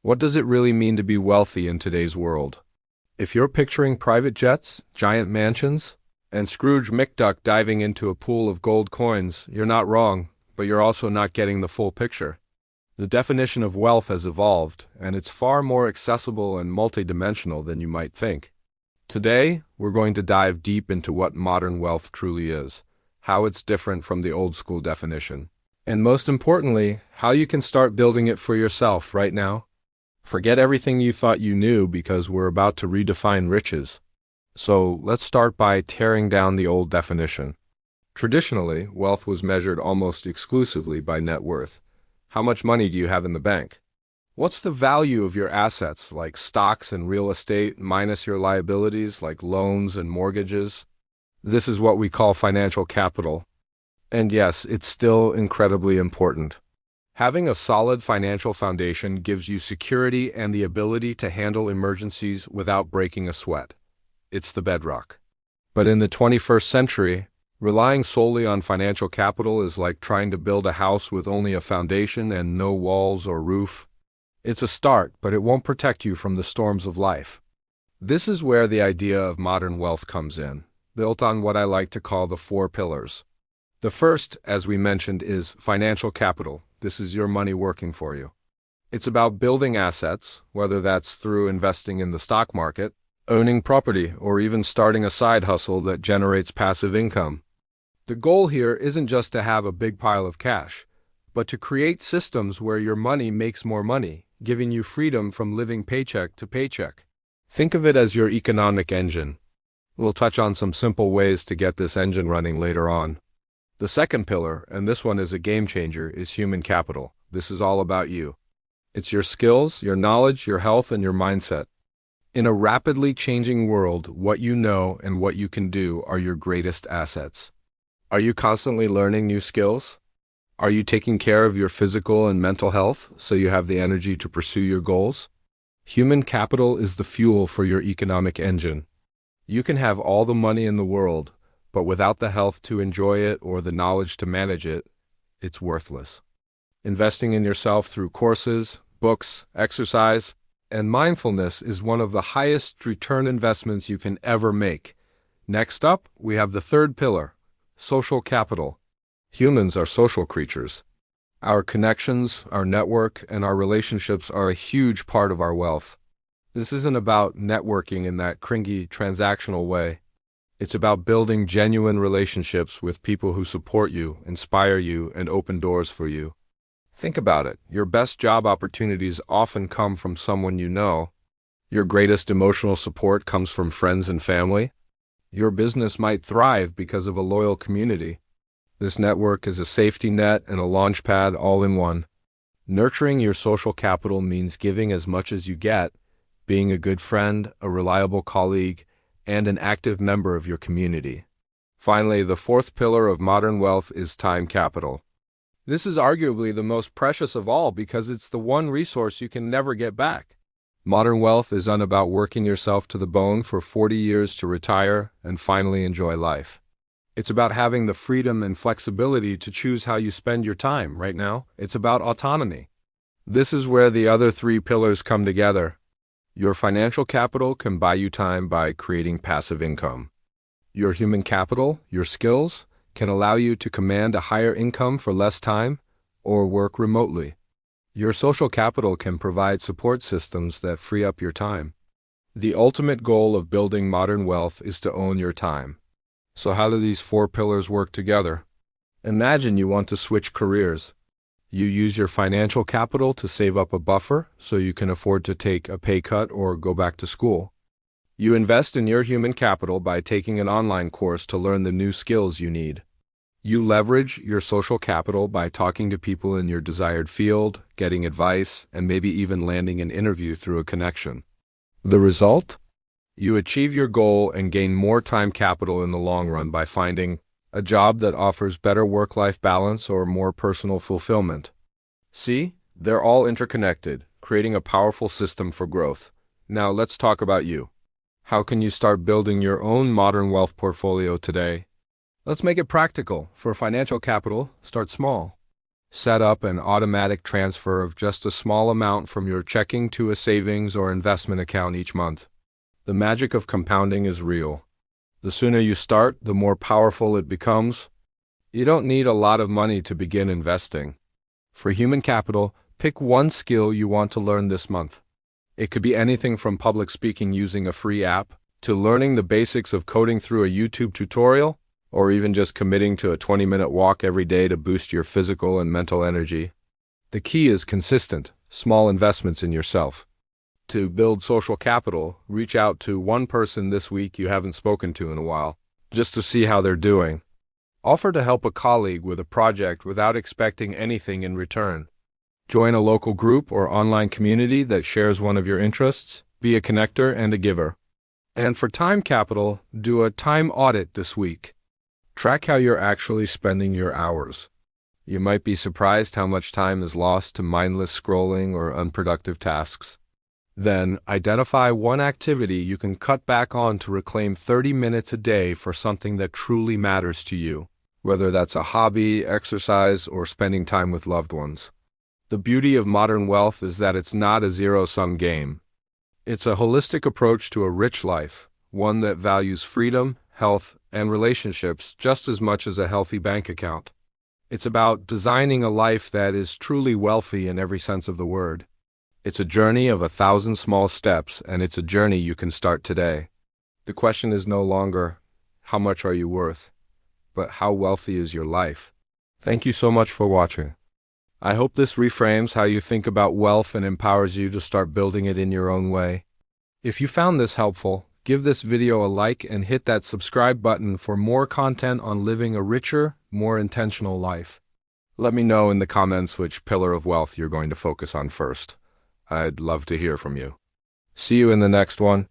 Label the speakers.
Speaker 1: What does it really mean to be wealthy in today's world? If you're picturing private jets, giant mansions, and Scrooge McDuck diving into a pool of gold coins, you're not wrong, but you're also not getting the full picture. The definition of wealth has evolved, and it's far more accessible and multidimensional than you might think. Today, we're going to dive deep into what modern wealth truly is, how it's different from the old school definition, and most importantly, how you can start building it for yourself right now. Forget everything you thought you knew because we're about to redefine riches. So let's start by tearing down the old definition. Traditionally, wealth was measured almost exclusively by net worth. How much money do you have in the bank? What's the value of your assets, like stocks and real estate, minus your liabilities, like loans and mortgages? This is what we call financial capital. And yes, it's still incredibly important. Having a solid financial foundation gives you security and the ability to handle emergencies without breaking a sweat. It's the bedrock. But in the 21st century, relying solely on financial capital is like trying to build a house with only a foundation and no walls or roof. It's a start, but it won't protect you from the storms of life. This is where the idea of modern wealth comes in, built on what I like to call the 4 pillars. The first, as we mentioned, is financial capital. This is your money working for you. It's about building assets, whether that's through investing in the stock market, owning property, or even starting a side hustle that generates passive income. The goal here isn't just to have a big pile of cash, but to create systems where your money makes more money, giving you freedom from living paycheck to paycheck. Think of it as your economic engine. We'll touch on some simple ways to get this engine running later on. The second pillar, and this one is a game changer, is human capital. This is all about you. It's your skills, your knowledge, your health, and your mindset. In a rapidly changing world, what you know and what you can do are your greatest assets. Are you constantly learning new skills? Are you taking care of your physical and mental health so you have the energy to pursue your goals? Human capital is the fuel for your economic engine. You can have all the money in the world, but without the health to enjoy it or the knowledge to manage it, it's worthless. Investing in yourself through courses, books, exercise, and mindfulness is one of the highest return investments you can ever make. Next up, we have the third pillar, social capital. Humans are social creatures. Our connections, our network, and our relationships are a huge part of our wealth. This isn't about networking in that cringy, transactional way. It's about building genuine relationships with people who support you, inspire you, and open doors for you. Think about it. Your best job opportunities often come from someone you know. Your greatest emotional support comes from friends and family. Your business might thrive because of a loyal community. This network is a safety net and a launch pad all in one. Nurturing your social capital means giving as much as you get, being a good friend, a reliable colleague, and an active member of your community. Finally, the fourth pillar of modern wealth is time capital. This is arguably the most precious of all because it's the one resource you can never get back. Modern wealth isn't about working yourself to the bone for 40 years to retire and finally enjoy life. It's about having the freedom and flexibility to choose how you spend your time right now. It's about autonomy. This is where the other 3 pillars come together. Your financial capital can buy you time by creating passive income. Your human capital, your skills, can allow you to command a higher income for less time or work remotely. Your social capital can provide support systems that free up your time. The ultimate goal of building modern wealth is to own your time. So how do these 4 pillars work together? Imagine you want to switch careers. You use your financial capital to save up a buffer so you can afford to take a pay cut or go back to school. You invest in your human capital by taking an online course to learn the new skills you need. You leverage your social capital by talking to people in your desired field, getting advice, and maybe even landing an interview through a connection. The result? You achieve your goal and gain more time capital in the long run by finding a job that offers better work-life balance or more personal fulfillment. See, they're all interconnected, creating a powerful system for growth. Now let's talk about you. How can you start building your own modern wealth portfolio today? Let's make it practical. For financial capital, start small. Set up an automatic transfer of just a small amount from your checking to a savings or investment account each month. The magic of compounding is real. The sooner you start, the more powerful it becomes. You don't need a lot of money to begin investing. For human capital, pick one skill you want to learn this month. It could be anything from public speaking using a free app, to learning the basics of coding through a YouTube tutorial, or even just committing to a 20-minute walk every day to boost your physical and mental energy. The key is consistent, small investments in yourself. To build social capital, reach out to one person this week you haven't spoken to in a while, just to see how they're doing. Offer to help a colleague with a project without expecting anything in return. Join a local group or online community that shares one of your interests. Be a connector and a giver. And for time capital, do a time audit this week. Track how you're actually spending your hours. You might be surprised how much time is lost to mindless scrolling or unproductive tasks. Then, identify one activity you can cut back on to reclaim 30 minutes a day for something that truly matters to you, whether that's a hobby, exercise, or spending time with loved ones. The beauty of modern wealth is that it's not a zero-sum game. It's a holistic approach to a rich life, one that values freedom, health, and relationships just as much as a healthy bank account. It's about designing a life that is truly wealthy in every sense of the word. It's a journey of 1,000 small steps, and it's a journey you can start today. The question is no longer, how much are you worth, but how wealthy is your life? Thank you so much for watching. I hope this reframes how you think about wealth and empowers you to start building it in your own way. If you found this helpful, give this video a like and hit that subscribe button for more content on living a richer, more intentional life. Let me know in the comments which pillar of wealth you're going to focus on first. I'd love to hear from you. See you in the next one.